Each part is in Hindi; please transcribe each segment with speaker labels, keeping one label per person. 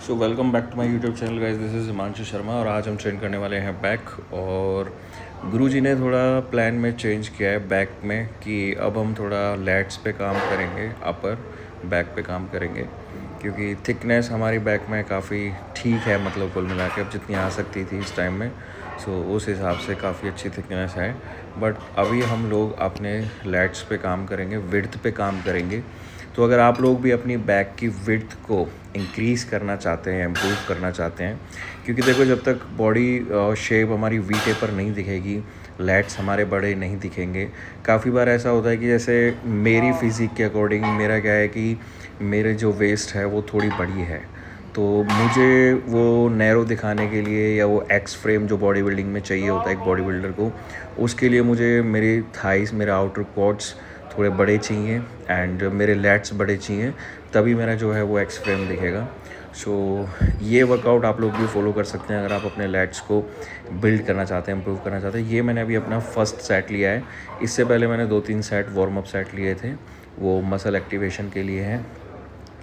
Speaker 1: So welcome back to my YouTube channel guys, this is Himanshu Sharma और आज हम ट्रेन करने वाले हैं बैक। और गुरुजी ने थोड़ा प्लान में चेंज किया है बैक में कि अब हम थोड़ा लैट्स पे काम करेंगे, अपर बैक पे काम करेंगे क्योंकि थिकनेस हमारी बैक में काफ़ी ठीक है, मतलब कुल मिला के अब जितनी आ सकती थी इस टाइम में। सो उस हिसाब से काफ़ी अच्छी थिकनेस है। बट अभी हम लोग अपने लैट्स पे काम करेंगे, विड्थ पे काम करेंगे। तो अगर आप लोग भी अपनी बैक की विड्थ को इंक्रीज़ करना चाहते हैं, इम्प्रूव करना चाहते हैं, क्योंकि देखो जब तक बॉडी शेप हमारी वी टेपर नहीं दिखेगी, लैट्स हमारे बड़े नहीं दिखेंगे। काफ़ी बार ऐसा होता है कि जैसे मेरी फिज़िक के अकॉर्डिंग मेरा क्या है कि मेरे जो वेस्ट है वो थोड़ी बड़ी है, तो मुझे वो नैरो दिखाने के लिए या वो एक्स फ्रेम जो बॉडी बिल्डिंग में चाहिए होता है एक बॉडी बिल्डर को, उसके लिए मुझे मेरी थाइस, मेरे आउटर क्वाड्स थोड़े बड़े चाहिए एंड मेरे लैट्स बड़े चाहिए, तभी मेरा जो है वो एक्स फ्रेम दिखेगा। सो ये वर्कआउट आप लोग भी फॉलो कर सकते हैं अगर आप अपने लैट्स को बिल्ड करना चाहते हैं, इम्प्रूव करना चाहते हैं। ये मैंने अभी अपना फर्स्ट सेट लिया है। इससे पहले मैंने 2-3 सेट वार्म अप सेट लिए थे, वो मसल एक्टिवेशन के लिए हैं।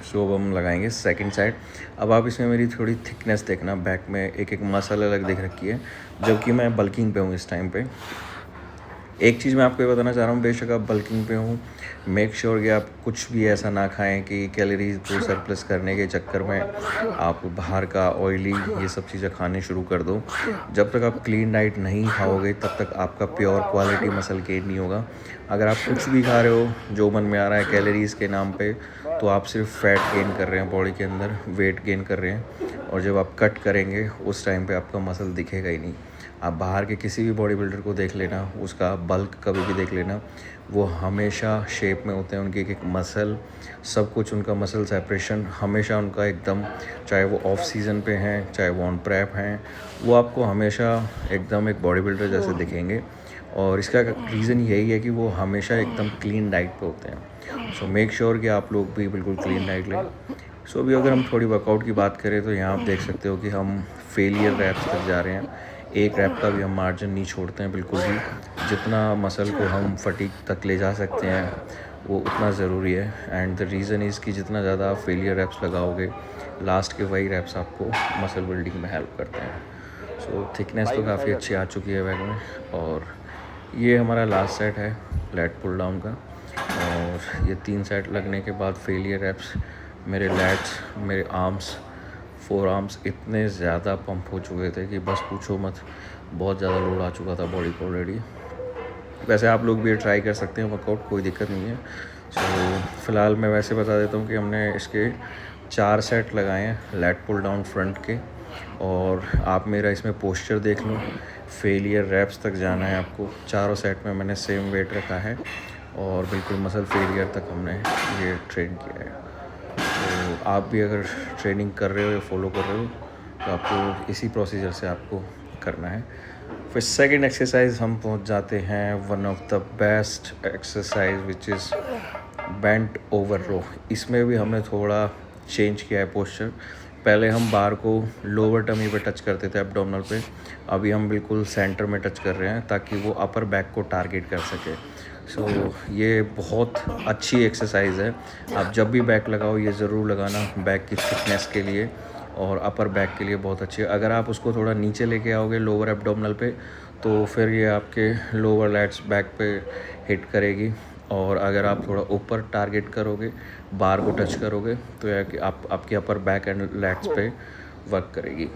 Speaker 1: सो अब हम लगाएंगे सेकंड साइड। अब आप इसमें मेरी थोड़ी थिकनेस देखना, बैक में एक एक मसल अलग दिख रखी है, जबकि मैं बल्किंग पे हूँ इस टाइम पे। एक चीज़ मैं आपको ये बताना चाह रहा हूँ, बेशक आप बल्किंग पे हूँ, मेक श्योर कि आप कुछ भी ऐसा ना खाएं कि कैलोरीज को सरप्लस करने के चक्कर में आप बाहर का ऑयली ये सब चीज़ें खाने शुरू कर दो। जब तक आप क्लीन डाइट नहीं खाओगे तब तक आपका प्योर क्वालिटी मसल गेन नहीं होगा। अगर आप कुछ भी खा रहे हो जो मन में आ रहा है कैलोरीज़ के नाम पे, तो आप सिर्फ फैट गेन कर रहे हैं बॉडी के अंदर, वेट गेन कर रहे हैं। और जब आप कट करेंगे उस टाइम पे आपका मसल दिखेगा ही नहीं। आप बाहर के किसी भी बॉडी बिल्डर को देख लेना, उसका बल्क कभी भी देख लेना, वो हमेशा शेप में होते हैं। उनकी एक एक मसल, सब कुछ उनका मसल सेपरेशन हमेशा उनका एकदम, चाहे वो ऑफ सीज़न पे हैं चाहे वो ऑन प्रेप हैं, वो आपको हमेशा एकदम एक बॉडी बिल्डर जैसे दिखेंगे। और इसका रीज़न यही है कि वो हमेशा एकदम क्लीन डाइट पे होते हैं। सो मेक श्योर कि आप लोग भी बिल्कुल क्लीन डाइट लें। सो अभी अगर हम थोड़ी वर्कआउट की बात करें तो यहाँ आप देख सकते हो कि हम फेलियर रैप्स तक जा रहे हैं। एक रैप का भी हम मार्जिन नहीं छोड़ते हैं बिल्कुल भी। जितना मसल को हम फटीग तक ले जा सकते हैं वो उतना ज़रूरी है। एंड द रीज़न इज़ कि जितना ज़्यादा आप फेलियर रैप्स लगाओगे, लास्ट के वही रैप्स आपको मसल बिल्डिंग में हेल्प करते हैं। सो थिकनेस तो काफ़ी अच्छी आ चुकी है बैक में। और ये हमारा लास्ट सेट है लैट पुल डाउन का। और ये 3 सेट लगने के बाद फेलियर रैप्स, मेरे लैट्स, मेरे आर्म्स, 4 आर्म्स इतने ज़्यादा पंप हो चुके थे कि बस पूछो मत। बहुत ज़्यादा लोड आ चुका था बॉडी को ऑलरेडी। वैसे आप लोग भी ट्राई कर सकते हैं वर्कआउट, कोई दिक्कत नहीं है। सो फ़िलहाल मैं वैसे बता देता हूँ कि हमने इसके 4 सेट लगाए हैं लैट पुल डाउन फ्रंट के। और आप मेरा इसमें पोस्चर देख लो, फेलियर रैप्स तक जाना है आपको। चारों सेट में मैंने सेम वेट रखा है और बिल्कुल मसल फेलियर तक हमने ये ट्रेन किया है। तो आप भी अगर ट्रेनिंग कर रहे हो या फॉलो कर रहे हो तो आपको इसी प्रोसीजर से आपको करना है। फिर सेकंड एक्सरसाइज हम पहुंच जाते हैं one of the best exercise which is bent over row. इसमें भी हमने थोड़ा चेंज किया है पोस्चर। पहले हम बार को लोअर टमी पे टच करते थे, एब्डोमिनल पे। अभी हम बिल्कुल सेंटर में टच कर रहे हैं ताकि वो अपर बैक को टारगेट कर सके। सो ये बहुत अच्छी एक्सरसाइज है। आप जब भी बैक लगाओ ये ज़रूर लगाना, बैक की थिकनेस के लिए और अपर बैक के लिए बहुत अच्छी है। अगर आप उसको थोड़ा नीचे लेके आओगे लोअर एब्डोमिनल पे, तो फिर ये आपके लोअर लैट्स बैक पे हिट करेगी। और अगर आप थोड़ा ऊपर टारगेट करोगे, बार को टच करोगे, तो यह कि आप आपके अपर बैक एंड लैट्स पे वर्क करेगी।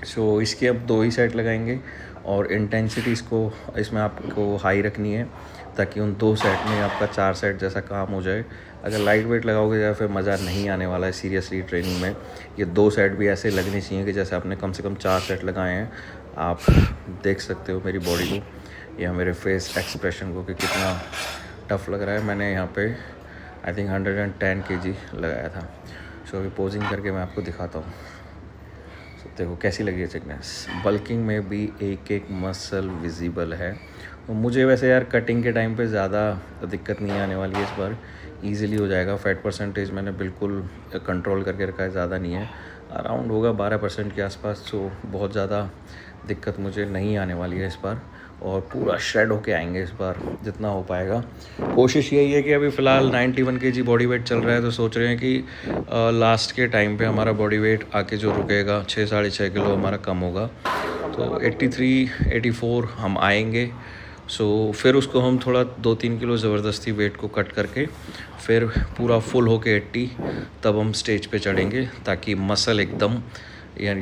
Speaker 1: सो इसके अब 2 ही सेट लगाएंगे और इंटेंसिटी इसमें आपको हाई रखनी है ताकि उन 2 सेट में आपका 4 सेट जैसा काम हो जाए। अगर लाइट वेट लगाओगे या फिर मज़ा नहीं आने वाला है सीरियसली ट्रेनिंग में। ये 2 सेट भी ऐसे लगने चाहिए कि जैसे आपने कम से कम 4 सेट लगाए हैं। आप देख सकते हो मेरी बॉडी को या मेरे फेस एक्सप्रेशन को कि कितना टफ़ लग रहा है। मैंने यहाँ पे आई थिंक 110 kg लगाया था। सो अभी पोजिंग करके मैं आपको दिखाता हूँ। देखो कैसी लगी है थिकनेस। बल्किंग में भी एक एक मसल विजिबल है। तो मुझे वैसे यार कटिंग के टाइम पे ज़्यादा दिक्कत नहीं आने वाली है, इस बार ईज़िली हो जाएगा। फैट परसेंटेज मैंने बिल्कुल कंट्रोल करके रखा है, ज़्यादा नहीं है, अराउंड होगा 12% के आसपास। तो बहुत ज़्यादा दिक्कत मुझे नहीं आने वाली है इस बार। और पूरा श्रेड होके आएंगे इस बार जितना हो पाएगा। कोशिश यही है कि अभी फ़िलहाल 91 kg बॉडी वेट चल रहा है, तो सोच रहे हैं कि लास्ट के टाइम पे हमारा बॉडी वेट आके जो रुकेगा 6-6.5 किलो हमारा कम होगा, तो 83-84 हम आएंगे। फिर उसको हम थोड़ा 2-3 किलो ज़बरदस्ती वेट को कट करके फिर पूरा फुल होके 80 तब हम स्टेज पे चढ़ेंगे, ताकि मसल एकदम या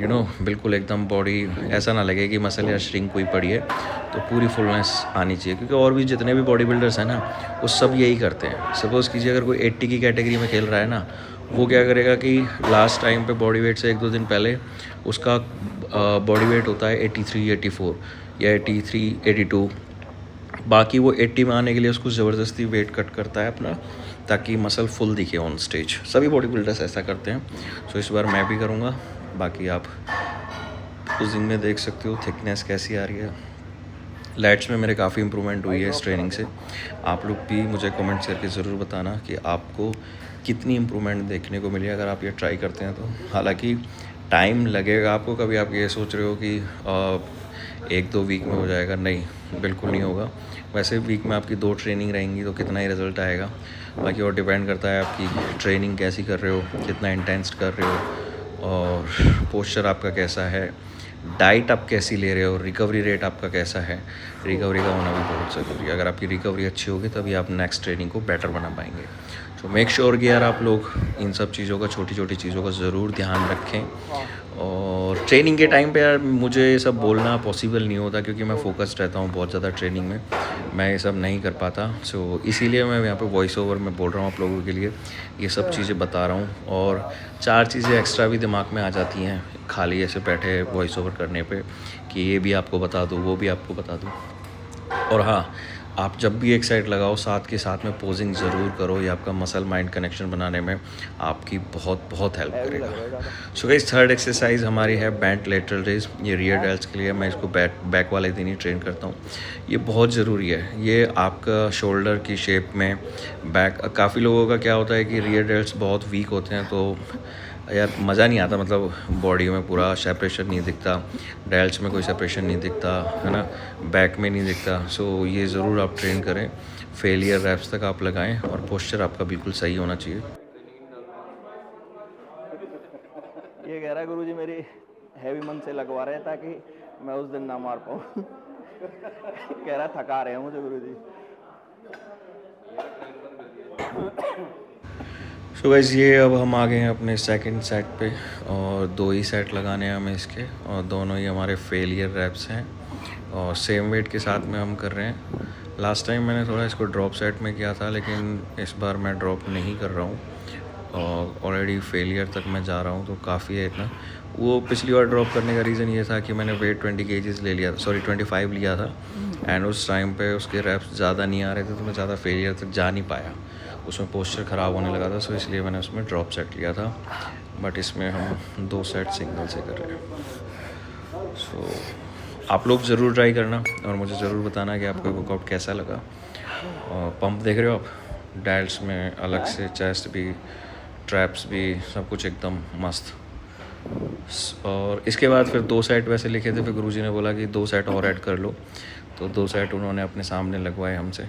Speaker 1: बिल्कुल एकदम बॉडी ऐसा ना लगे कि मसल या श्रिंक हुई पड़ी है, तो पूरी फुलनेस आनी चाहिए। क्योंकि और भी जितने भी बॉडी बिल्डर्स हैं ना, वो सब यही करते हैं। सपोज़ कीजिए अगर कोई 80 की कैटेगरी में खेल रहा है ना, वो क्या करेगा कि लास्ट टाइम पे बॉडी वेट से 1-2 दिन पहले उसका बॉडी वेट होता है 83-84 या 83-82, बाकी वो 80 में आने के लिए उसको ज़बरदस्ती वेट कट करता है अपना, ताकि मसल फुल दिखे ऑन स्टेज। सभी बॉडी बिल्डर्स ऐसा करते हैं। इस बार मैं भी करूँगा। बाकी आप पोजिंग में देख सकते हो थिकनेस कैसी आ रही है। लैट्स में मेरे काफ़ी इंप्रूवमेंट हुई है इस ट्रेनिंग से। आप लोग भी मुझे कमेंट्स करके ज़रूर बताना कि आपको कितनी इम्प्रूवमेंट देखने को मिली अगर आप ये ट्राई करते हैं तो। हालांकि टाइम लगेगा आपको, कभी आप ये सोच रहे हो कि 1-2 वीक में हो जाएगा, नहीं, बिल्कुल नहीं होगा। वैसे वीक में आपकी 2 ट्रेनिंग रहेंगी तो कितना ही रिज़ल्ट आएगा। बाकी और डिपेंड करता है आपकी ट्रेनिंग कैसी कर रहे हो, कितना इंटेंस कर रहे हो, और पोस्चर आपका कैसा है, डाइट आप कैसी ले रहे हो, रिकवरी रेट आपका कैसा है। रिकवरी का होना भी बहुत ज़रूरी है। अगर आपकी रिकवरी अच्छी होगी तभी आप नेक्स्ट ट्रेनिंग को बेटर बना पाएंगे। मेक श्योर कि यार आप लोग इन सब चीज़ों का, छोटी छोटी चीज़ों का ज़रूर ध्यान रखें। और ट्रेनिंग के टाइम पे यार मुझे ये सब बोलना पॉसिबल नहीं होता, क्योंकि मैं फोकस्ड रहता हूँ बहुत ज़्यादा ट्रेनिंग में, मैं ये सब नहीं कर पाता। इसीलिए मैं यहाँ पे वॉइस ओवर में बोल रहा हूँ आप लोगों के लिए, ये सब चीज़ें बता रहा हूँ। और 4 चीज़ें एक्स्ट्रा भी दिमाग में आ जाती हैं खाली ऐसे बैठे वॉइस ओवर करने पे, कि ये भी आपको बता दूँ, वो भी आपको बता दूँ। और हाँ, आप जब भी एक साइड लगाओ साथ के साथ में पोजिंग ज़रूर करो, ये आपका मसल माइंड कनेक्शन बनाने में आपकी बहुत बहुत हेल्प करेगा। गाइस, थर्ड एक्सरसाइज हमारी है बेंट लेटरल रेज। ये रियर डेल्ट्स के लिए मैं इसको बैक वाले दिन ही ट्रेन करता हूँ। ये बहुत ज़रूरी है। ये आपका शोल्डर की शेप में बैक, काफ़ी लोगों का क्या होता है कि रियर डेल्ट्स बहुत वीक होते हैं, तो यार मज़ा नहीं आता, मतलब बॉडी में पूरा सेपरेशन नहीं दिखता, डेल्ट्स में कोई सेपरेशन नहीं दिखता है ना, बैक में नहीं दिखता। ये ज़रूर आप ट्रेन करें, फेलियर रैप्स तक आप लगाएं, और पोस्चर आपका बिल्कुल सही होना चाहिए।
Speaker 2: ये कह रहा है गुरुजी मेरी हैवी मन से लगवा रहे हैं ताकि मैं उस दिन ना मार पाऊँ। कह रहा थका रहे हैं मुझे गुरुजी।
Speaker 1: गाइस, ये अब हम आ गए हैं अपने सेकंड सेट पे, और 2 ही सेट लगाने हैं हमें इसके, और दोनों ही हमारे फेलियर रैप्स हैं, और सेम वेट के साथ में हम कर रहे हैं। लास्ट टाइम मैंने थोड़ा इसको ड्रॉप सेट में किया था, लेकिन इस बार मैं ड्रॉप नहीं कर रहा हूँ, और ऑलरेडी फेलियर तक मैं जा रहा हूँ, तो काफ़ी है इतना। वो पिछली बार ड्रॉप करने का रीज़न ये था कि मैंने वेट 20 kg ले लिया, सॉरी 25 लिया था, एंड उस टाइम पे उसके रैप्स ज़्यादा नहीं आ रहे थे, तो मैं ज़्यादा फेलियर तक जा नहीं पाया, उसमें पोस्चर ख़राब होने लगा था। इसलिए मैंने उसमें ड्रॉप सेट लिया था, बट इसमें हम 2 सेट सिंगल से कर रहे हैं। आप लोग ज़रूर ट्राई करना, और मुझे ज़रूर बताना कि आपको वर्कआउट कैसा लगा। और पंप देख रहे हो आप, डायल्स में अलग से चेस्ट भी, ट्रैप्स भी, सब कुछ एकदम मस्त। और इसके बाद फिर 2 सेट वैसे लिखे थे, फिर गुरुजी ने बोला कि 2 सेट और ऐड कर लो, तो 2 सेट उन्होंने अपने सामने लगवाए हमसे।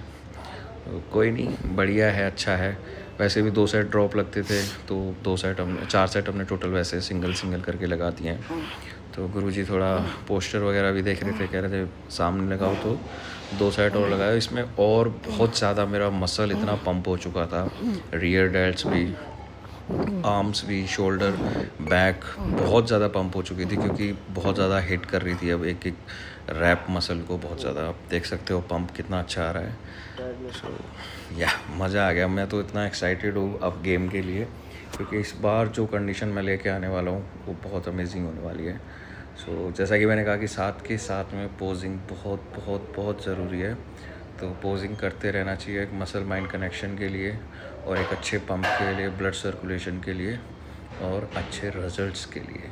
Speaker 1: तो कोई नहीं, बढ़िया है, अच्छा है। वैसे भी 2 सेट ड्रॉप लगते थे, तो 2 सेट हमने, 4 सेट हमने टोटल वैसे सिंगल करके लगा दिए हैं। तो गुरुजी थोड़ा पोस्टर वगैरह भी देख रहे थे, कह रहे थे सामने लगाओ, तो 2 सेट और लगाया इसमें। और बहुत ज़्यादा मेरा मसल इतना पंप हो चुका था, रियर डेल्ट्स भी, आर्म्स भी, शोल्डर, बैक बहुत ज़्यादा पंप हो चुकी थी, क्योंकि बहुत ज़्यादा हिट कर रही थी अब एक एक रैप मसल को बहुत ज़्यादा। आप देख सकते हो पंप कितना अच्छा आ रहा है। या मज़ा आ गया। मैं तो इतना एक्साइटेड हूँ अब गेम के लिए, क्योंकि इस बार जो कंडीशन मैं लेके आने वाला हूँ वो बहुत अमेजिंग होने वाली है। जैसा कि मैंने कहा कि साथ के साथ में पोजिंग बहुत बहुत बहुत ज़रूरी है। तो पोजिंग करते रहना चाहिए एक मसल माइंड कनेक्शन के लिए, और एक अच्छे पंप के लिए, ब्लड सर्कुलेशन के लिए, और अच्छे रिजल्ट्स के लिए,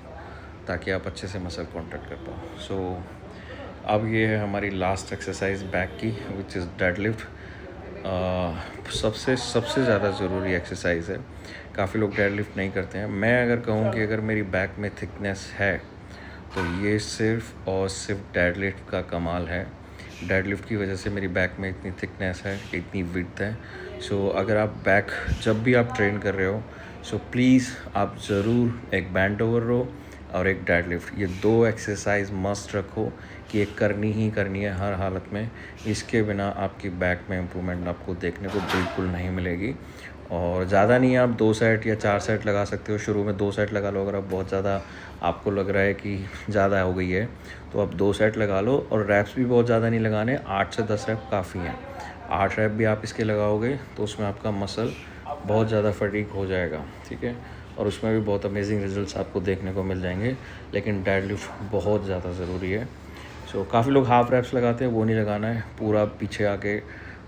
Speaker 1: ताकि आप अच्छे से मसल कॉन्ट्रैक्ट कर पाओ। अब ये है हमारी लास्ट एक्सरसाइज बैक की, विच इज़ डेडलिफ्ट। सबसे ज़्यादा ज़रूरी एक्सरसाइज है। काफ़ी लोग डेडलिफ्ट नहीं करते हैं। मैं अगर कहूँ कि अगर मेरी बैक में थिकनेस है, तो ये सिर्फ और सिर्फ डेडलिफ्ट का कमाल है। डेडलिफ्ट की वजह से मेरी बैक में इतनी थिकनेस है, इतनी विड्थ है। सो अगर आप बैक जब भी आप ट्रेन कर रहे हो, सो प्लीज़ आप ज़रूर एक बेंट ओवर रो और एक डेडलिफ्ट, ये 2 एक्सरसाइज मस्ट रखो कि ये करनी ही करनी है हर हालत में। इसके बिना आपकी बैक में इम्प्रूवमेंट आपको देखने को बिल्कुल नहीं मिलेगी। और ज़्यादा नहीं, आप 2 सेट या 4 सेट लगा सकते हो। शुरू में 2 सेट लगा लो। अगर आप बहुत ज़्यादा आपको लग रहा है कि ज़्यादा हो गई है तो आप 2 सेट लगा लो। और रैप्स भी बहुत ज़्यादा नहीं लगाने, 8 से 10 रैप काफ़ी हैं। 8 रैप भी आप इसके लगाओगे तो उसमें आपका मसल बहुत ज़्यादा फटीग हो जाएगा, ठीक है। और उसमें भी बहुत अमेजिंग रिजल्ट्स आपको देखने को मिल जाएंगे। लेकिन डेडलिफ्ट बहुत ज़्यादा ज़रूरी है। सो काफ़ी लोग हाफ रैप्स लगाते हैं, वो नहीं लगाना है। पूरा पीछे आके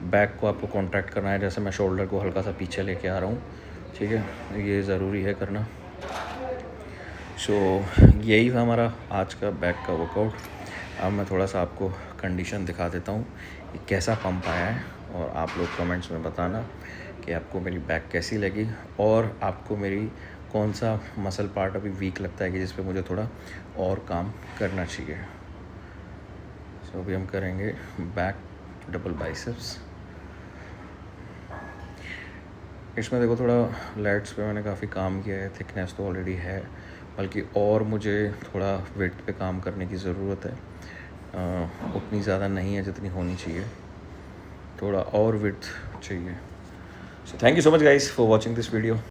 Speaker 1: बैक को आपको कॉन्ट्रैक्ट करना है, जैसे मैं शोल्डर को हल्का सा पीछे लेके आ रहा हूँ, ठीक है। ये ज़रूरी है करना। सो यही था हमारा आज का बैक का वर्कआउट। अब मैं थोड़ा सा आपको कंडीशन दिखा देता हूँ कि कैसा पंप आया है, और आप लोग कमेंट्स में बताना कि आपको मेरी बैक कैसी लगी और आपको मेरी कौन सा मसल पार्ट अभी वीक लगता है कि जिस पे मुझे थोड़ा और काम करना चाहिए। सो अभी हम करेंगे बैक डबल बाइसेप्स। इसमें देखो थोड़ा लैट्स पे मैंने काफ़ी काम किया है, थिकनेस तो ऑलरेडी है, बल्कि और मुझे थोड़ा वेट पे काम करने की ज़रूरत है। उतनी ज़्यादा नहीं है जितनी होनी चाहिए, थोड़ा और विड्थ चाहिए। So thank you so much guys for watching this video.